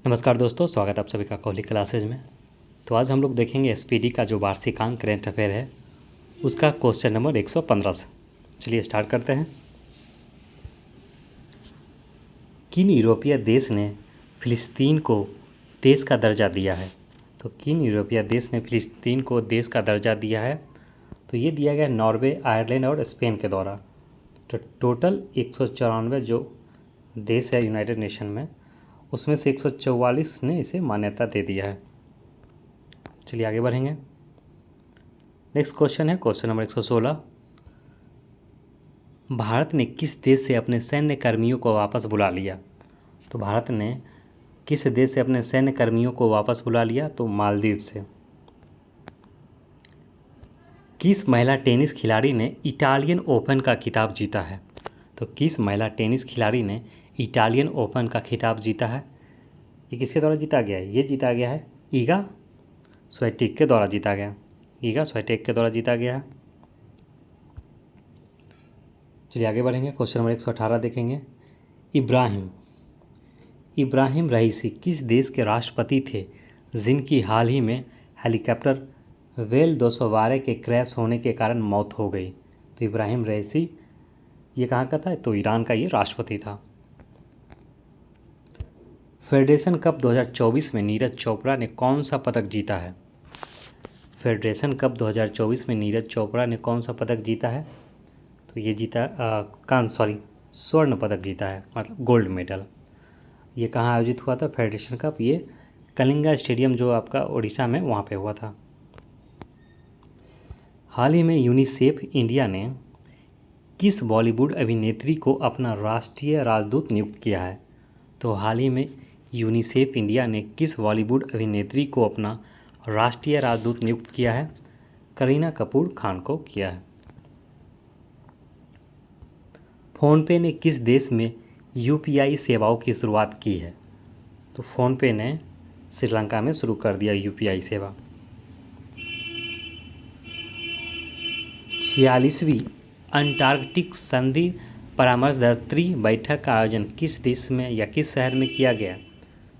नमस्कार दोस्तों, स्वागत है आप सभी का कोहली क्लासेज में। तो आज हम लोग देखेंगे एसपीडी का जो वार्षिकांक करेंट अफेयर है उसका क्वेश्चन नंबर 115 से। चलिए स्टार्ट करते हैं। किन यूरोपीय देश ने फ़िलिस्तीन को देश का दर्जा दिया है? तो किन यूरोपीय देश ने फ़िलिस्तीन को देश का दर्जा दिया है? तो ये दिया गया नॉर्वे, आयरलैंड और स्पेन के द्वारा। तो टोटल 194 जो देश है यूनाइटेड नेशन में, उसमें से 144 ने इसे मान्यता दे दिया है। चलिए आगे बढ़ेंगे। नेक्स्ट क्वेश्चन है क्वेश्चन नंबर 116। भारत ने किस देश से अपने सैन्य कर्मियों को वापस बुला लिया? तो भारत ने किस देश से अपने सैन्य कर्मियों को वापस बुला लिया? तो मालदीव से। किस महिला टेनिस खिलाड़ी ने इटालियन ओपन का खिताब जीता है? तो किस महिला टेनिस खिलाड़ी ने इटालियन ओपन का खिताब जीता है? ये किसके द्वारा जीता गया है? ये जीता गया है ईगा स्विएटेक के द्वारा जीता गया। ईगा स्विएटेक के द्वारा जीता गया है। चलिए आगे बढ़ेंगे। क्वेश्चन नंबर 118 देखेंगे। इब्राहिम रईसी किस देश के राष्ट्रपति थे जिनकी हाल ही में हेलीकॉप्टर वेल 212 के क्रैश होने के कारण मौत हो गई? तो इब्राहिम रईसी ये कहाँ का था? तो ईरान का ये राष्ट्रपति था। फेडरेशन कप 2024 में नीरज चोपड़ा ने कौन सा पदक जीता है? फेडरेशन कप 2024 में नीरज चोपड़ा ने कौन सा पदक जीता है? तो ये जीता स्वर्ण पदक जीता है, मतलब गोल्ड मेडल। ये कहाँ आयोजित हुआ था फेडरेशन कप? ये कलिंगा स्टेडियम जो आपका उड़ीसा में, वहाँ पे हुआ था। हाल ही में यूनिसेफ इंडिया ने किस बॉलीवुड अभिनेत्री को अपना राष्ट्रीय राजदूत नियुक्त किया है? तो हाल ही में यूनिसेफ इंडिया ने किस बॉलीवुड अभिनेत्री को अपना राष्ट्रीय राजदूत नियुक्त किया है? करीना कपूर खान को किया है। फ़ोनपे ने किस देश में यूपीआई सेवाओं की शुरुआत की है? तो फ़ोनपे ने श्रीलंका में शुरू कर दिया यूपीआई सेवा। 46वीं अंटार्कटिक संधि परामर्शदात्री बैठक का आयोजन किस देश में या किस शहर में किया गया?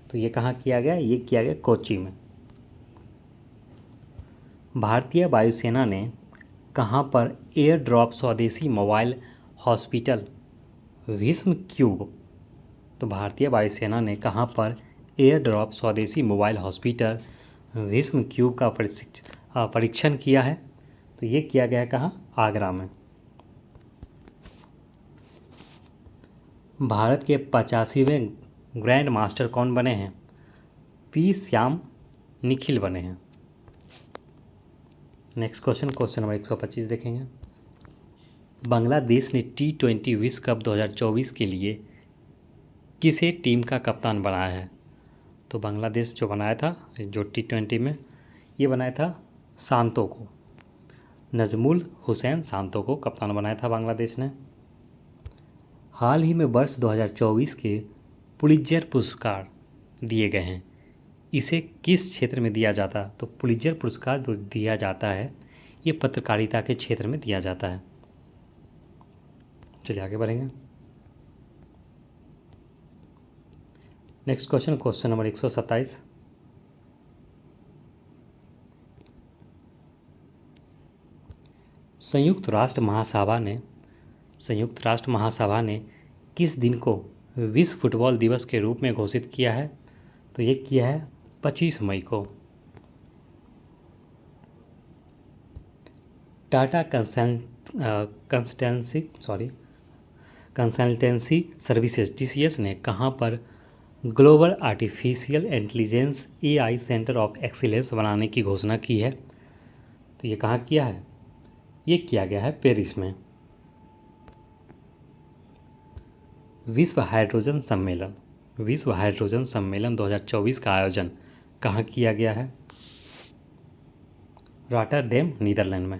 तो ये कहाँ किया गया? ये किया गया कोच्चि में। भारतीय वायुसेना ने कहाँ पर एयर ड्रॉप स्वदेशी मोबाइल हॉस्पिटल विस्म क्यूब? तो भारतीय वायुसेना ने कहाँ पर एयर ड्रॉप स्वदेशी मोबाइल हॉस्पिटल विस्म क्यूब का परीक्षण किया है? तो ये किया गया है कहाँ? आगरा में। भारत के 85वें ग्रैंड मास्टर कौन बने हैं? पी श्याम निखिल बने हैं। नेक्स्ट क्वेश्चन नंबर 125 देखेंगे। बांग्लादेश ने T20 विश्व कप 2024 के लिए किसे टीम का कप्तान बनाया है? तो बांग्लादेश जो बनाया था जो T20 में, ये बनाया था शांतो को, नजमुल हुसैन शांतो को कप्तान बनाया था बांग्लादेश ने। हाल ही में वर्ष 2024 के पुलित्जर पुरस्कार दिए गए हैं, इसे किस क्षेत्र में दिया जाता? तो पुलित्जर पुरस्कार जो दिया जाता है ये पत्रकारिता के क्षेत्र में दिया जाता है। चलिए आगे बढ़ेंगे। Next question number 127। संयुक्त राष्ट्र महासभा ने किस दिन को विश्व फुटबॉल दिवस के रूप में घोषित किया है? तो ये किया है 25 मई को। टाटा कंसल्टेंसी सर्विसेज TCS ने कहाँ पर global artificial intelligence AI centre of excellence बनाने की घोषणा की है? तो ये कहाँ किया है? ये किया गया है पेरिस में। विश्व हाइड्रोजन सम्मेलन 2024 का आयोजन कहाँ किया गया है? रॉटरडैम, नीदरलैंड में।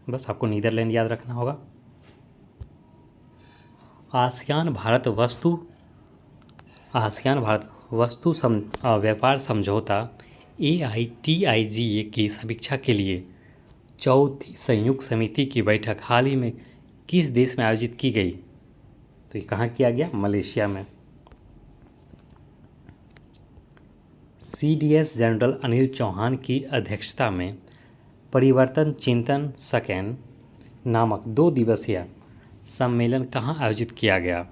बस आपको नीदरलैंड याद रखना होगा। आसियान भारत व्यापार समझौता AITIGA की समीक्षा के लिए चौथी संयुक्त समिति की बैठक हाल ही में किस देश में आयोजित की गई? तो ये कहाँ किया गया? मलेशिया में। CDS जनरल अनिल चौहान की अध्यक्षता में परिवर्तन चिंतन सकेन नामक 2 दिवसीय सम्मेलन कहाँ आयोजित किया गया?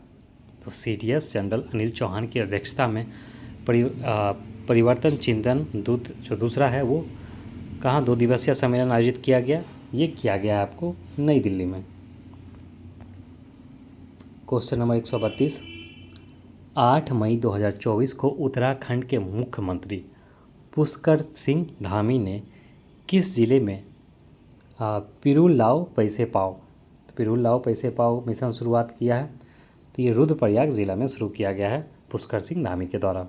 तो CDS जनरल अनिल चौहान की अध्यक्षता में परिवर्तन चिंतन दूत जो दूसरा है वो कहाँ 2 दिवसीय सम्मेलन आयोजित किया गया? ये किया गया है आपको नई दिल्ली में। क्वेश्चन नंबर 132, 8 मई 2024 को उत्तराखंड के मुख्यमंत्री पुष्कर सिंह धामी ने किस जिले में पिरूल लाओ पैसे पाओ पिरूल लाओ पैसे पाओ मिशन शुरुआत किया है? तो ये रुद्रप्रयाग जिला में शुरू किया गया है पुष्कर सिंह धामी के द्वारा।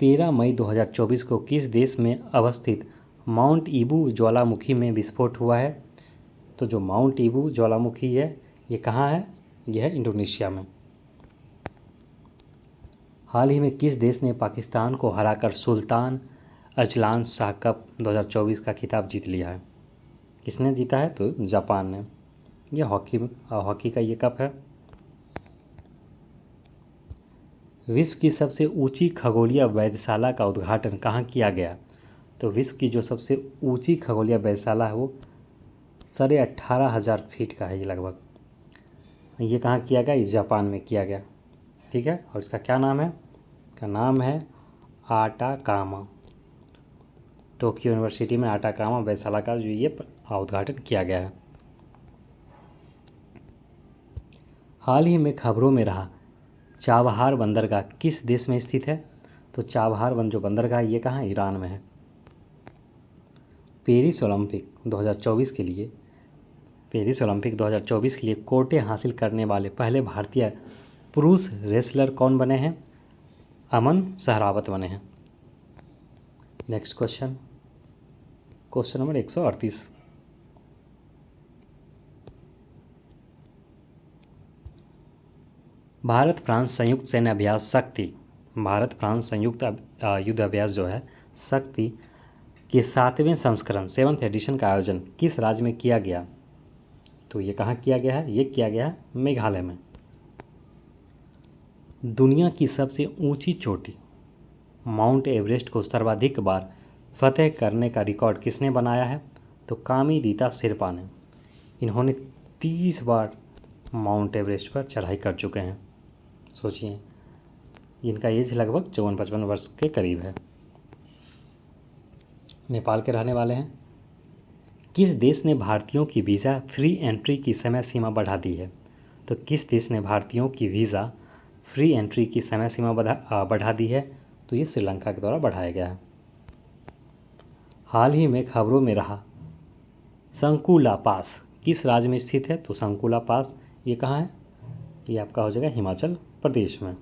13 मई 2024 को किस देश में अवस्थित माउंट ईबू ज्वालामुखी में विस्फोट हुआ है? तो जो माउंट ईबू ज्वालामुखी है ये कहाँ है? यह है इंडोनेशिया में। हाल ही में किस देश ने पाकिस्तान को हराकर सुल्तान अजलान शाह कप 2024 का खिताब जीत लिया है? किसने जीता है? तो जापान ने। यह हॉकी का ये कप है। विश्व की सबसे ऊंची खगोलीय वेधशाला का उद्घाटन कहाँ किया गया? तो विश्व की जो सबसे ऊंची खगोलीय वेधशाला है वो 18,500 फीट का है ये लगभग। ये कहाँ किया गया? इस जापान में किया गया। ठीक है, और इसका क्या नाम है? इसका नाम है आटाकामा। टोक्यो यूनिवर्सिटी में आटाकामा वेधशाला का जो ये उद्घाटन किया गया है। हाल ही में खबरों में रहा चाबहार बंदरगाह किस देश में स्थित है? तो चाबहार जो बंदरगाह ये कहाँ है? ईरान में है। पेरिस ओलंपिक 2024 के लिए कोटे हासिल करने वाले पहले भारतीय पुरुष रेसलर कौन बने हैं? अमन सहरावत बने हैं। Next question number 138, Bharat France संयुक्त सैन्य अभ्यास शक्ति युद्ध अभ्यास जो है शक्ति के 7वें संस्करण 7th एडिशन का आयोजन किस राज्य में किया गया? तो ये कहाँ किया गया है? ये किया गया है मेघालय में। दुनिया की सबसे ऊंची चोटी माउंट एवरेस्ट को सर्वाधिक बार फतेह करने का रिकॉर्ड किसने बनाया है? तो कामी रीता शेरपा ने। इन्होंने 30 बार माउंट एवरेस्ट पर चढ़ाई कर चुके हैं। सोचिए, इनका एज लगभग 54-55 वर्ष के करीब है। नेपाल के रहने वाले हैं। किस देश ने भारतीयों की वीज़ा फ्री एंट्री की समय सीमा बढ़ा दी है? तो किस देश ने भारतीयों की वीज़ा फ्री एंट्री की समय सीमा बढ़ा दी है? तो ये श्रीलंका के द्वारा बढ़ाया गया है। हाल ही में खबरों में रहा संकुला पास किस राज्य में स्थित है? तो संकुला पास ये कहाँ है? ये आपका हो जाएगा हिमाचल प्रदेश में।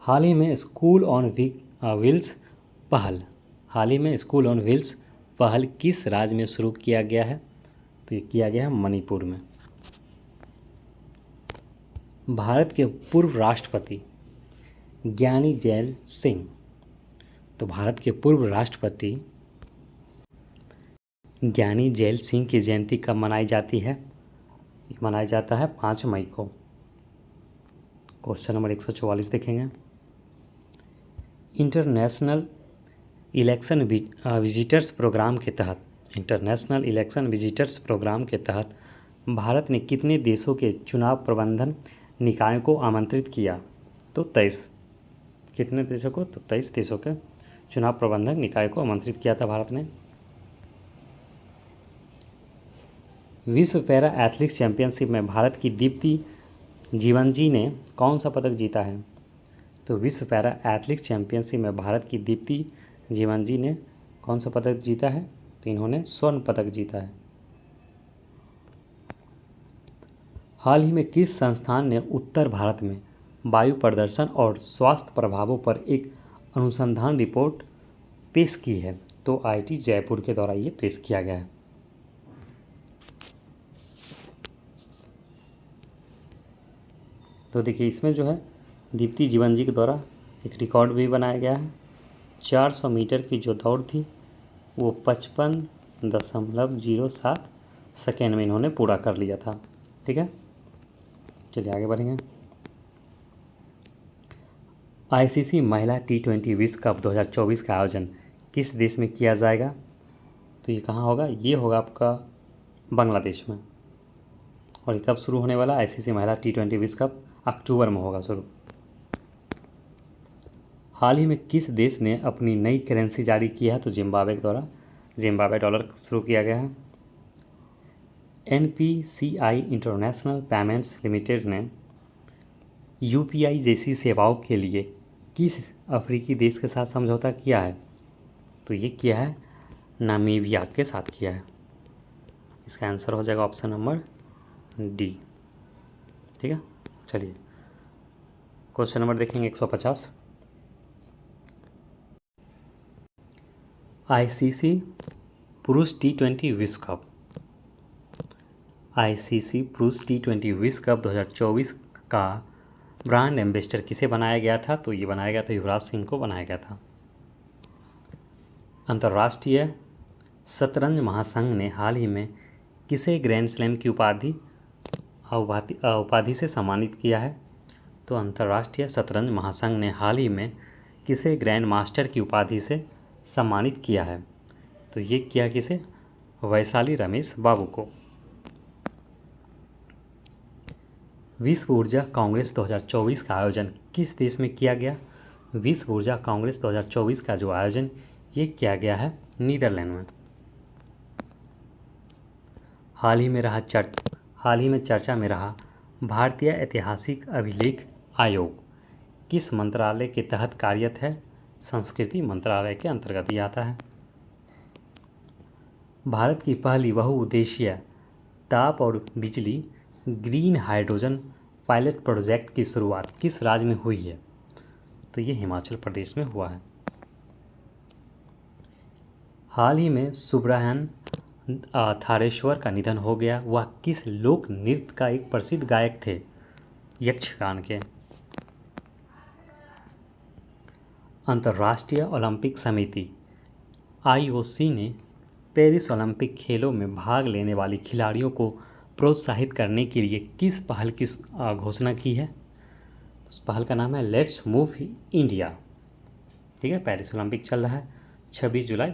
हाल ही में स्कूल ऑन व्हील्स पहल किस राज्य में शुरू किया गया है? तो ये किया गया है मणिपुर में। भारत के पूर्व राष्ट्रपति ज्ञानी जैल सिंह तो भारत के पूर्व राष्ट्रपति ज्ञानी जैल सिंह की जयंती कब मनाई जाती है? मनाया जाता है 5 मई को। क्वेश्चन नंबर 144 देखेंगे। इंटरनेशनल इलेक्शन विजिटर्स प्रोग्राम के तहत भारत ने कितने देशों के चुनाव प्रबंधन निकायों को आमंत्रित किया? तो 23। कितने देशों को? तो 23 देशों के चुनाव प्रबंधन निकाय को आमंत्रित किया था भारत ने। विश्व पैरा एथलेटिक्स चैंपियनशिप में भारत की दीप्ति जीवनजी ने कौन सा पदक जीता है? तो विश्व पैरा एथलेटिक्स चैंपियनशिप में भारत की दीप्ति जीवनजी ने कौन सा पदक जीता है? तो इन्होंने स्वर्ण पदक जीता है। हाल ही में किस संस्थान ने उत्तर भारत में वायु प्रदूषण और स्वास्थ्य प्रभावों पर एक अनुसंधान रिपोर्ट पेश की है? तो IIT जयपुर के द्वारा ये पेश किया गया है। तो देखिए इसमें जो है दीप्ति जीवनजी के द्वारा एक रिकॉर्ड भी बनाया गया है। 400 मीटर की जो दौड़ थी वो 55.07 सेकेंड में इन्होंने पूरा कर लिया था। ठीक है, चलिए आगे बढ़ेंगे। आईसीसी महिला T20 विश्व कप 2024 का आयोजन किस देश में किया जाएगा? तो ये कहाँ होगा? ये होगा आपका बांग्लादेश में। और ये कब शुरू होने वाला? आईसीसी महिला T20 विश्व कप अक्टूबर में होगा शुरू। हाल ही में किस देश ने अपनी नई करेंसी जारी की है? तो जिम्बाब्वे के द्वारा जिम्बाब्वे डॉलर शुरू किया गया है। NPCI इंटरनेशनल पेमेंट्स लिमिटेड ने UPI जैसी सेवाओं के लिए किस अफ्रीकी देश के साथ समझौता किया है? तो ये किया है नामीबिया के साथ किया है। इसका आंसर हो जाएगा ऑप्शन नंबर डी। ठीक है, चलिए क्वेश्चन नंबर देखेंगे 150। आईसीसी पुरुष T20 विश्व कप आईसीसी पुरुष T20 विश्व कप 2024 का ब्रांड एम्बेसडर किसे बनाया गया था? तो ये बनाया गया था युवराज सिंह को बनाया गया था। अंतर्राष्ट्रीय शतरंज महासंघ ने हाल ही में किसे ग्रैंड स्लैम की उपाधि से सम्मानित किया है? तो अंतर्राष्ट्रीय शतरंज महासंघ ने हाल ही में किसे ग्रैंड मास्टर की उपाधि से सम्मानित किया है? तो ये किया किसे? वैशाली रमेश बाबू को। विश्व ऊर्जा कांग्रेस 2024 का आयोजन किस देश में किया गया? विश्व ऊर्जा कांग्रेस 2024 का जो आयोजन ये किया गया है नीदरलैंड में। हाल ही में चर्चा में रहा भारतीय ऐतिहासिक अभिलेख आयोग किस मंत्रालय के तहत कार्यरत है? संस्कृति मंत्रालय के अंतर्गत ही आता है। भारत की पहली बहुउद्देशीय ताप और बिजली ग्रीन हाइड्रोजन पायलट प्रोजेक्ट की शुरुआत किस राज्य में हुई है? तो ये हिमाचल प्रदेश में हुआ है। हाल ही में सुब्रहन थारेश्वर का निधन हो गया। वह किस लोक नृत्य का एक प्रसिद्ध गायक थे? यक्षगान के। अंतर्राष्ट्रीय ओलंपिक समिति IOC ने पेरिस ओलंपिक खेलों में भाग लेने वाली खिलाड़ियों को प्रोत्साहित करने के लिए किस पहल की घोषणा की है? उस पहल का नाम है लेट्स मूव इंडिया। ठीक है, पेरिस ओलंपिक चल रहा है 26 जुलाई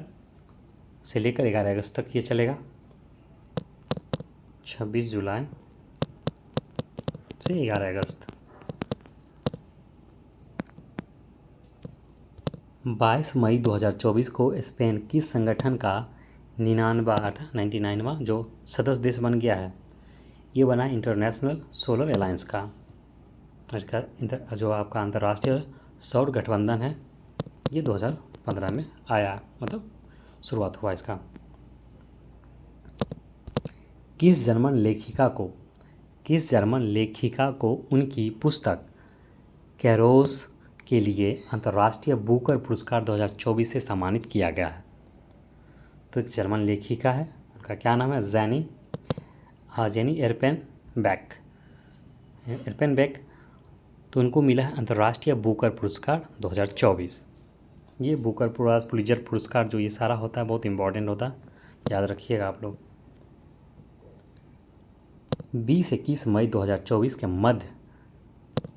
से लेकर 11 अगस्त तक ये चलेगा। 26 जुलाई से 11 अगस्त। 22 मई 2024 को स्पेन किस संगठन का 99वां जो सदस्य देश बन गया है? ये बना इंटरनेशनल सोलर अलायंस का। इसका जो आपका अंतर्राष्ट्रीय सौर गठबंधन है ये 2015 में आया, मतलब शुरुआत हुआ इसका। किस जर्मन लेखिका को उनकी पुस्तक कैरोस के लिए अंतर्राष्ट्रीय बुकर पुरस्कार 2024 से सम्मानित किया गया है? तो एक जर्मन लेखिका है, उनका क्या नाम है? जेनी एरपेनबेक। तो उनको मिला है अंतर्राष्ट्रीय बुकर पुरस्कार 2024। ये बुकर पुलित्जर पुरस्कार जो ये सारा होता है बहुत इम्पोर्टेंट होता है, याद रखिएगा आप लोग। 20-21 मई 2024 के मध्य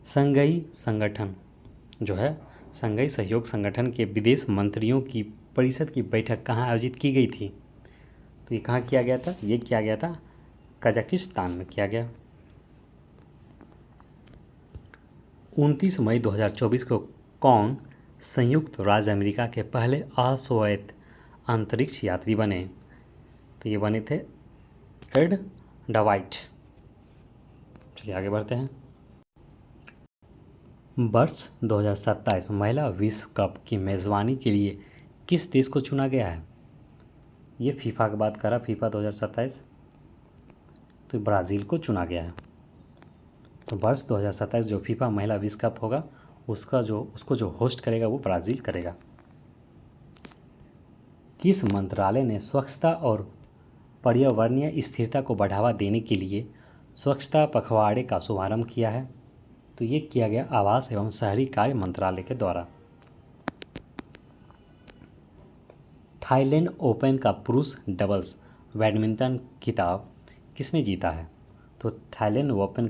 संघीय संगठन जो है संघीय सहयोग संगठन के विदेश मंत्रियों की परिषद की बैठक कहाँ आयोजित की गई थी? तो ये कहाँ किया गया था? ये किया गया था कजाकिस्तान में किया गया। 29 मई 2024 को कौन संयुक्त राज्य अमेरिका के पहले अस्वैध अंतरिक्ष यात्री बने? तो ये बने थे एड डवाइट। चलिए आगे बढ़ते हैं। वर्ष 2027 महिला विश्व कप की मेज़बानी के लिए किस देश को चुना गया है? ये फीफा की बात कर रहा, फीफा 2027, तो ब्राज़ील को चुना गया है। तो वर्ष 2027 जो फीफा महिला विश्व कप होगा उसको जो होस्ट करेगा वो ब्राज़ील करेगा। किस मंत्रालय ने स्वच्छता और पर्यावरणीय स्थिरता को बढ़ावा देने के लिए स्वच्छता पखवाड़े का शुभारंभ किया है? तो ये किया गया आवास एवं शहरी कार्य मंत्रालय के द्वारा। थाईलैंड ओपन का पुरुष डबल्स बैडमिंटन खिताब किसने जीता है? तो थाईलैंड ओपन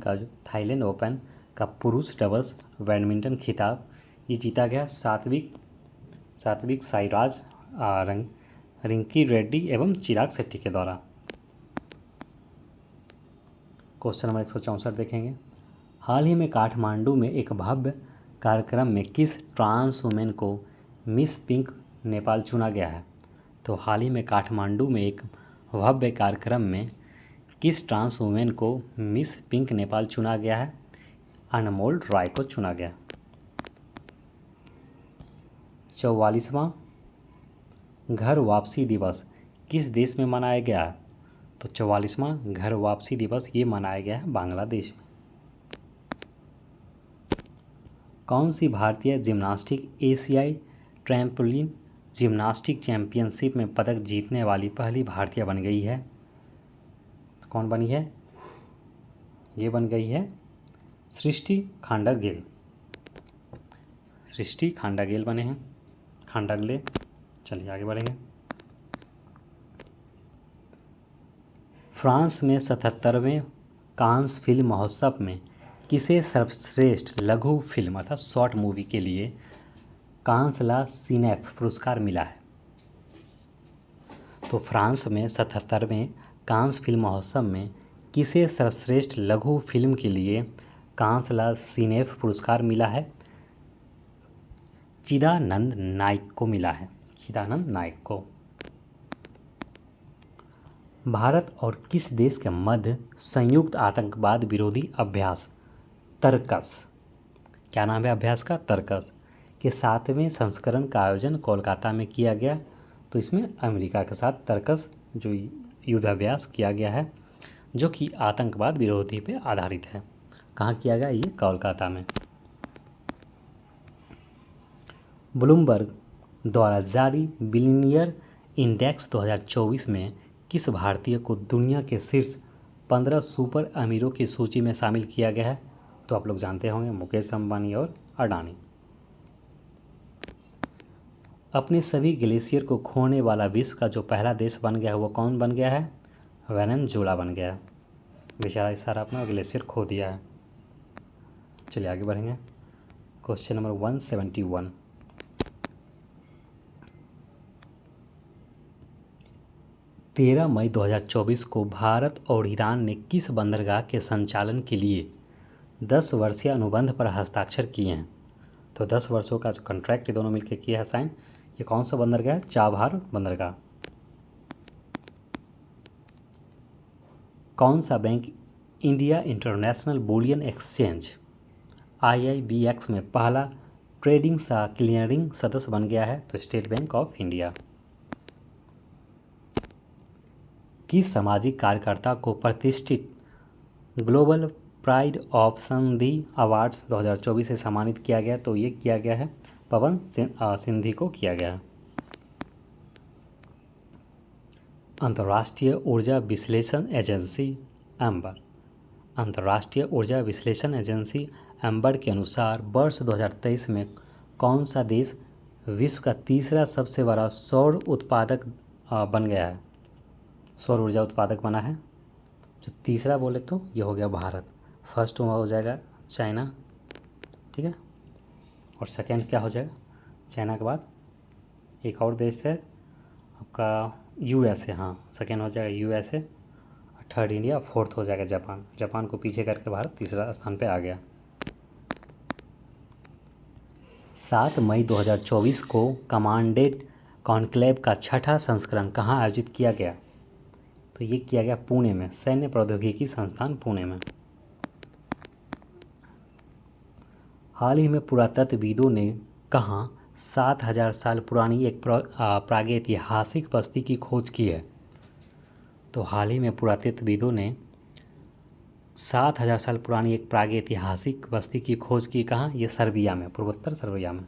का पुरुष डबल्स बैडमिंटन खिताब ये जीता गया सात्विक साईराज, रिंकी रेड्डी एवं चिराग शेट्टी के द्वारा। क्वेश्चन नंबर 164 देखेंगे। हाल ही में काठमांडू में एक भव्य कार्यक्रम में किस ट्रांस वुमेन को मिस पिंक नेपाल चुना गया है? तो हाल ही में काठमांडू में एक भव्य कार्यक्रम में किस ट्रांस वुमेन को मिस पिंक नेपाल चुना गया है? अनमोल राय को चुना गया। 44वां घर वापसी दिवस किस देश में मनाया गया है? तो 44वां घर वापसी दिवस ये मनाया गया है बांग्लादेश में। कौन सी भारतीय जिम्नास्टिक एशियाई ट्रैम्पोलिन जिम्नास्टिक चैंपियनशिप में पदक जीतने वाली पहली भारतीय बन गई है? तो कौन बनी है? ये बन गई है सृष्टि खांडागेल। सृष्टि खांडागेल बने हैं, खांडागले। चलिए आगे बढ़ेंगे। फ्रांस में 77वें कांस फिल्म महोत्सव में किसे सर्वश्रेष्ठ लघु फिल्म अर्थात शॉर्ट मूवी के लिए कांस ला सिनेफ पुरस्कार मिला है? तो फ्रांस में 77वें कांस फिल्म महोत्सव में किसे सर्वश्रेष्ठ लघु फिल्म के लिए कांस ला सिनेफ पुरस्कार मिला है? चिदानंद नाइक को मिला है, चिदानंद नाइक को। भारत और किस देश के मध्य संयुक्त आतंकवाद विरोधी अभ्यास तरकस, क्या नाम है अभ्यास का? तरकस के 7वें संस्करण का आयोजन कोलकाता में किया गया? तो इसमें अमेरिका के साथ तरकस जो युद्धाभ्यास किया गया है जो कि आतंकवाद विरोधी पे आधारित है। कहाँ किया गया? ये कोलकाता में। ब्लूमबर्ग द्वारा जारी बिलियनियर इंडेक्स 2024 में किस भारतीय को दुनिया के शीर्ष 15 सुपर अमीरों की सूची में शामिल किया गया है? तो आप लोग जानते होंगे मुकेश अंबानी और अडानी। अपने सभी ग्लेशियर को खोने वाला विश्व का जो पहला देश बन गया है वो कौन बन गया है? वेनेजुएला बन गया है। बेचारा सारा अपना ग्लेशियर खो दिया है। चलिए आगे बढ़ेंगे। Question number 171। 13 मई 2024 को भारत और ईरान ने किस बंदरगाह के संचालन के लिए 10 वर्षीय अनुबंध पर हस्ताक्षर किए हैं? तो 10 वर्षों का जो कॉन्ट्रैक्ट ये दोनों मिलकर किया है साइन। ये कौन सा बंदरगाह है? चाबहार बंदरगाह। कौन सा bank India international bullion exchange IIBX में पहला ट्रेडिंग सा क्लियरिंग सदस्य बन गया है? तो स्टेट बैंक ऑफ इंडिया। किस सामाजिक कार्यकर्ता को प्रतिष्ठित ग्लोबल प्राइड ऑफ संधि अवार्ड्स 2024 से सम्मानित किया गया? तो ये किया गया है पवन सिंधी को किया गया है। अंतर्राष्ट्रीय ऊर्जा विश्लेषण एजेंसी एम्बर, अंतर्राष्ट्रीय ऊर्जा विश्लेषण एजेंसी एम्बर के अनुसार वर्ष 2023 में कौन सा देश विश्व का तीसरा सबसे बड़ा सौर उत्पादक बन गया है? सौर ऊर्जा उत्पादक बना है। जो तीसरा बोले तो ये हो गया भारत, फर्स्ट हो जाएगा चाइना, ठीक है, और सेकंड क्या हो जाएगा? चाइना के बाद एक और देश है आपका USA। हाँ, सेकंड हो जाएगा USA, थर्ड इंडिया, फोर्थ हो जाएगा जापान। जापान को पीछे करके भारत तीसरा स्थान पे आ गया। 7 मई 2024 को कमांडेड कॉन्क्लेव का छठा संस्करण कहाँ आयोजित किया गया? तो ये किया गया पुणे में, सैन्य प्रौद्योगिकी संस्थान पुणे में। हाल ही में पुरातत्वविदों ने कहाँ 7000 साल पुरानी एक प्रागैतिहासिक बस्ती की खोज की है? तो हाल ही में पुरातत्वविदों ने 7000 साल पुरानी एक प्रागैतिहासिक बस्ती की खोज की। कहाँ? ये सर्बिया में, पूर्वोत्तर सर्बिया में।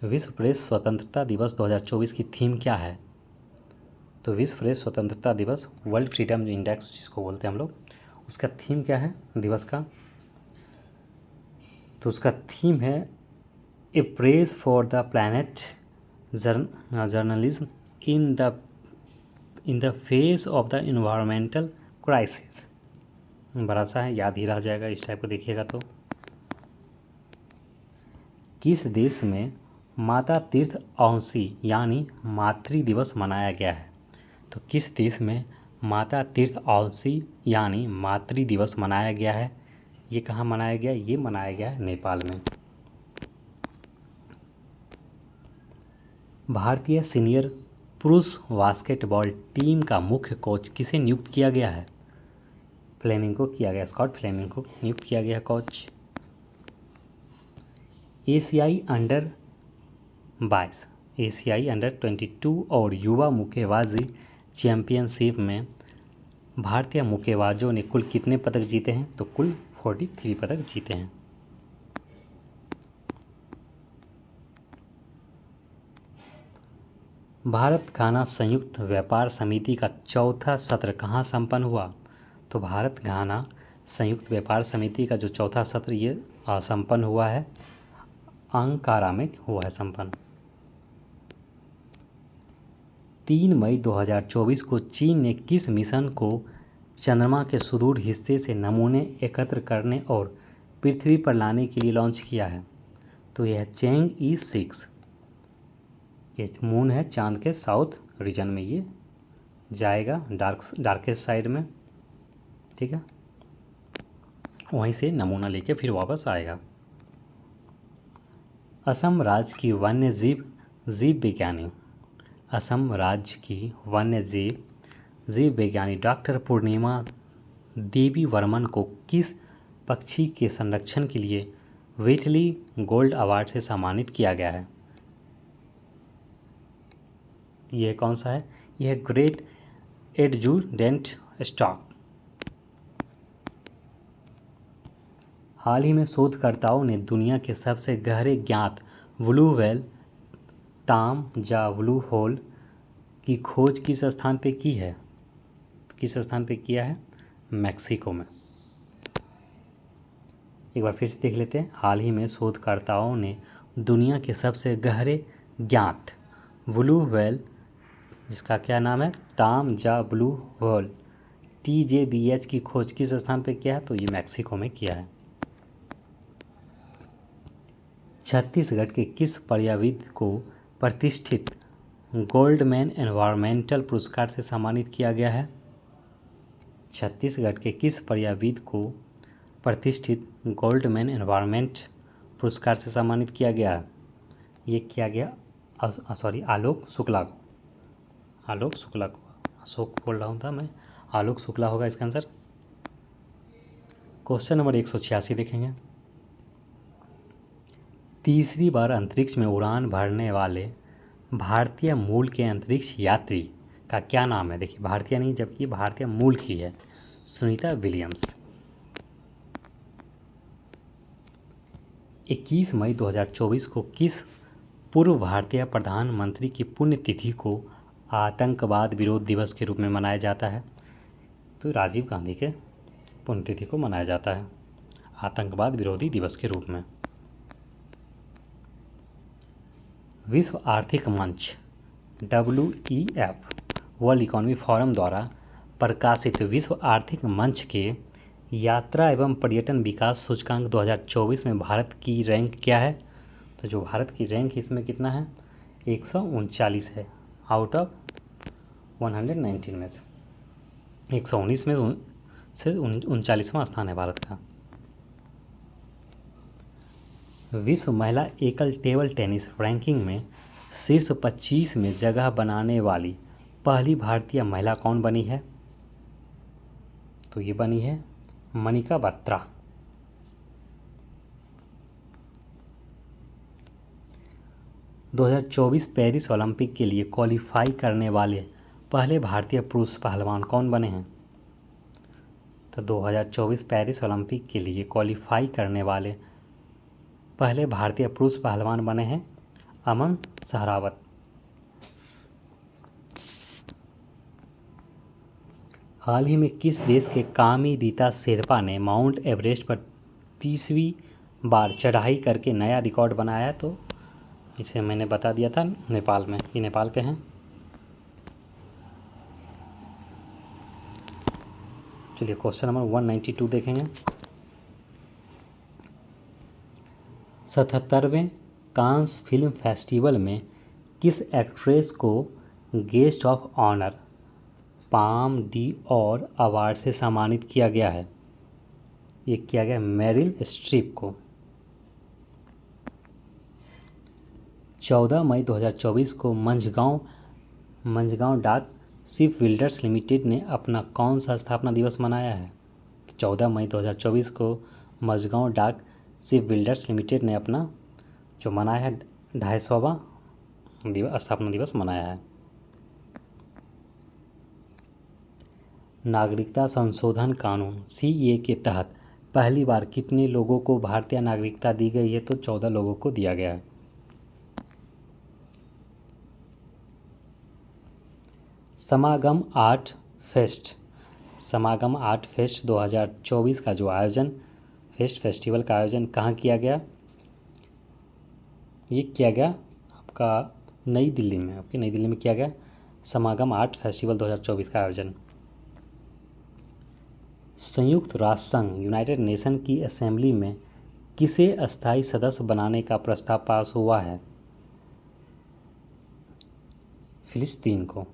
विश्व प्रेस स्वतंत्रता दिवस 2024 की थीम क्या है? तो विश्व प्रेस स्वतंत्रता दिवस, वर्ल्ड फ्रीडम इंडेक्स जिसको बोलते हैं हम लोग, उसका थीम क्या है दिवस का? तो उसका थीम है a press for the planet journalism in the face of the environmental crisis. बड़ा सा है, याद ही रह जाएगा इस टाइप को देखिएगा तो। किस देश में माता तीर्थ औंसी यानी मातृ दिवस मनाया गया है? तो किस देश में माता तीर्थ औंसी यानी मातृ दिवस मनाया गया है? ये कहाँ मनाया गया? ये मनाया गया है नेपाल में। भारतीय सीनियर पुरुष बास्केटबॉल टीम का मुख्य कोच किसे नियुक्त किया गया है? फ्लेमिंग को किया गया, स्कॉट फ्लेमिंग को नियुक्त किया गया कोच। एशियाई अंडर 22, एशियाई अंडर 22 और युवा मुक्केबाजी चैंपियनशिप में भारतीय मुक्केबाजों ने कुल कितने पदक जीते हैं? तो कुल 43 पदक जीते हैं। भारत घाना संयुक्त व्यापार समिति का चौथा सत्र कहाँ संपन्न हुआ? तो भारत घाना संयुक्त व्यापार समिति का जो चौथा सत्र ये संपन्न हुआ है अंकारा में हुआ है संपन्न। 3 मई 2024 को चीन ने किस मिशन को चंद्रमा के सुदूर हिस्से से नमूने एकत्र करने और पृथ्वी पर लाने के लिए लॉन्च किया है? तो यह चैंग-ई 6। ये मून है चांद के साउथ रीजन में, ये जाएगा डार्केस्ट साइड में, ठीक है। वहीं से नमूना लेके फिर वापस आएगा। असम राज्य की वन्य जीव विज्ञानी, असम राज्य की वन्य जीव विज्ञानी डॉक्टर पूर्णिमा देवी वर्मन को किस पक्षी के संरक्षण के लिए व्हिटली गोल्ड अवार्ड से सम्मानित किया गया है? यह कौन सा है? यह ग्रेट एडजुडेंट स्टॉक। हाल ही में शोधकर्ताओं ने दुनिया के सबसे गहरे ज्ञात ब्लू व्हेल तामजा ब्लू होल की खोज किस स्थान पे की है? किस स्थान पे किया है? मैक्सिको में। एक बार फिर से देख लेते हैं। हाल ही में शोधकर्ताओं ने दुनिया के सबसे गहरे ज्ञात ब्लू व्हेल, जिसका क्या नाम है? तामजा ब्लू व्हेल TJBH की खोज किस स्थान पे किया है? तो ये मैक्सिको में किया है। छत्तीसगढ़ के किस पर्यावरण को प्रतिष्ठित गोल्डमैन एनवायरमेंटल पुरस्कार से सम्मानित किया गया है? छत्तीसगढ़ के किस पर्यावरण को प्रतिष्ठित गोल्डमैन एनवायरमेंट पुरस्कार से सम्मानित किया गया है? ये किया गया आलोक शुक्ला को। आलोक शुक्ला को, अशोक बोल रहा हूँ था मैं, आलोक शुक्ला होगा इसका आंसर। क्वेश्चन नंबर 186 देखेंगे। तीसरी बार अंतरिक्ष में उड़ान भरने वाले भारतीय मूल के अंतरिक्ष यात्री का क्या नाम है? देखिए, भारतीय नहीं जबकि भारतीय मूल की है, सुनीता विलियम्स। 21 मई 2024 को किस पूर्व भारतीय प्रधानमंत्री की पुण्यतिथि को आतंकवाद विरोध दिवस के रूप में मनाया जाता है? तो राजीव गांधी के पुण्यतिथि को मनाया जाता है आतंकवाद विरोधी दिवस के रूप में। विश्व आर्थिक मंच WEF वर्ल्ड इकोनॉमी फोरम द्वारा प्रकाशित विश्व आर्थिक मंच के यात्रा एवं पर्यटन विकास सूचकांक 2024 में भारत की रैंक क्या है? तो जो भारत की रैंक इसमें कितना है? 139 है आउट ऑफ 119 में से। 119 में से 39वां स्थान है भारत का। विश्व महिला एकल टेबल टेनिस रैंकिंग में शीर्ष 25 में जगह बनाने वाली पहली भारतीय महिला कौन बनी है? तो ये बनी है मनिका बत्रा। – 2024 पेरिस ओलंपिक के लिए क्वालिफाई करने वाले पहले भारतीय पुरुष पहलवान कौन बने हैं? तो 2024 पेरिस ओलंपिक के लिए क्वालिफाई करने वाले पहले भारतीय पुरुष पहलवान बने हैं अमन सहरावत। हाल ही में किस देश के कामी रीता शेरपा ने माउंट एवरेस्ट पर 30वीं बार चढ़ाई करके नया रिकॉर्ड बनाया है? तो इसे मैंने बता दिया था, नेपाल में, ये नेपाल पे हैं। चलिए क्वेश्चन नंबर 192 देखेंगे। 77वें कांस फिल्म फेस्टिवल में किस एक्ट्रेस को guest of honour Palme d'Or award से सम्मानित किया गया है? ये किया गया मेरिल स्ट्रीप को। 14 मई 2024 को मंझगांव डाक शिप बिल्डर्स लिमिटेड ने अपना कौन सा स्थापना दिवस मनाया है? 14 मई 2024 को मंझगांव डाक शिप बिल्डर्स लिमिटेड ने अपना जो मनाया है 250वां स्थापना दिवस मनाया है। नागरिकता संशोधन कानून CAA के तहत पहली बार कितने लोगों को भारतीय नागरिकता दी गई है? तो 14 लोगों को दिया गया है। समागम आर्ट फेस्ट 2024 का जो आयोजन फेस्टिवल का आयोजन कहाँ किया गया? ये किया गया आपका नई दिल्ली में किया गया समागम आर्ट फेस्टिवल 2024 का आयोजन। संयुक्त राष्ट्र संघ यूनाइटेड नेशन की असेंबली में किसे अस्थायी सदस्य बनाने का प्रस्ताव पास हुआ है? फिलिस्तीन को।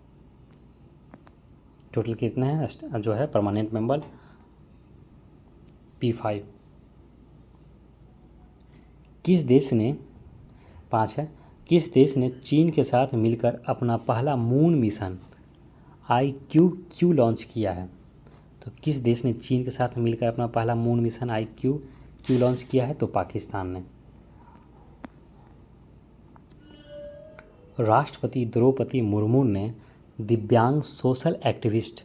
टोटल कितने हैं जो है परमानेंट मेंबर? P5। किस देश ने 5 है किस देश ने चीन के साथ मिलकर अपना पहला मून मिशन IQ-Q लॉन्च किया है? तो किस देश ने चीन के साथ मिलकर अपना पहला मून मिशन IQ-Q लॉन्च किया है? तो पाकिस्तान ने। राष्ट्रपति द्रौपदी मुर्मू ने दिव्यांग social activist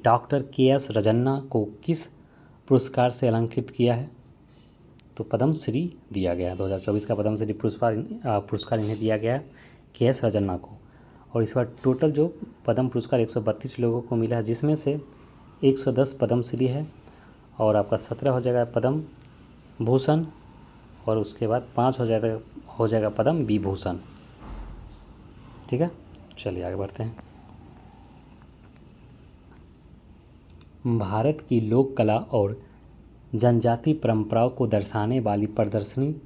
doctor KS Rajanna को किस पुरस्कार से अलंकृत किया है? तो पद्मश्री दिया गया है। 2024 का पद्मश्री पुरस्कार इन्हें दिया गया है KS रजन्ना को। और इस बार टोटल जो पद्म पुरस्कार 132 लोगों को मिला है, जिसमें से 110 पद्मश्री है और आपका 17 हो जाएगा पद्म भूषण और उसके बाद 5 हो जाएगा पद्म विभूषण। ठीक है, चलिए आगे बढ़ते हैं। भारत की लोक कला और जनजाति परंपराओं को दर्शाने वाली प्रदर्शनी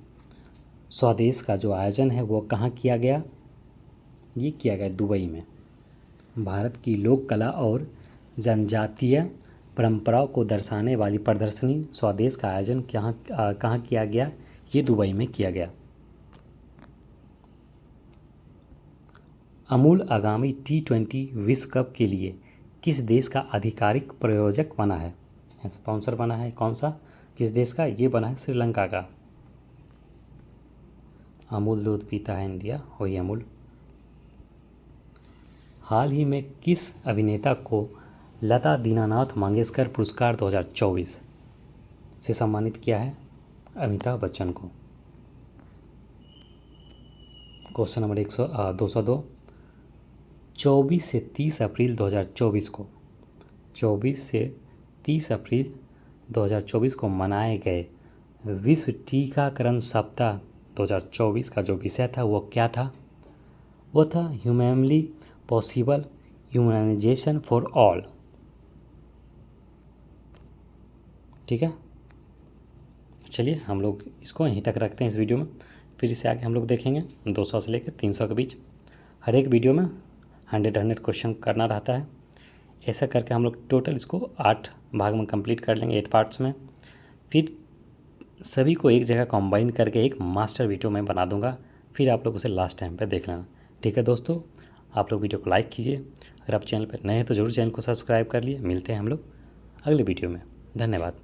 स्वदेश का जो आयोजन है वो कहाँ किया गया? ये किया गया दुबई में। भारत की लोक कला और जनजातीय परंपराओं को दर्शाने वाली प्रदर्शनी स्वदेश का आयोजन कहाँ किया गया? ये दुबई में किया गया। अमूल आगामी T20 विश्व कप के लिए किस देश का आधिकारिक प्रायोजक बना है? स्पॉन्सर बना है कौन सा? किस देश का? ये बना है श्रीलंका का। अमूल दूध पीता है इंडिया, वही अमूल। हाल ही में किस अभिनेता को लता दीनानाथ मंगेशकर पुरस्कार 2024 से सम्मानित किया है? अमिताभ बच्चन को। Question number 202। 24 से 30 अप्रैल 2024 को 24 से 30 अप्रैल 2024 को मनाए गए विश्व टीकाकरण सप्ताह 2024 का जो विषय था वो क्या था? वो था humanly possible humanisation for all. ठीक है, चलिए हम लोग इसको यहीं तक रखते हैं इस वीडियो में। फिर इसे आगे हम लोग देखेंगे 200 से लेकर 300 के बीच। हर एक वीडियो में 100 क्वेश्चन करना रहता है। ऐसा करके हम लोग टोटल इसको 8 भाग में कंप्लीट कर लेंगे, 8 पार्ट्स में। फिर सभी को एक जगह कंबाइन करके एक मास्टर वीडियो मैं बना दूंगा, फिर आप लोग उसे लास्ट टाइम पे देख लेना। ठीक है दोस्तों, आप लोग वीडियो को लाइक कीजिए। अगर आप चैनल पर नए हैं तो ज़रूर चैनल को सब्सक्राइब कर लिए। मिलते हैं हम लोग अगले वीडियो में। धन्यवाद।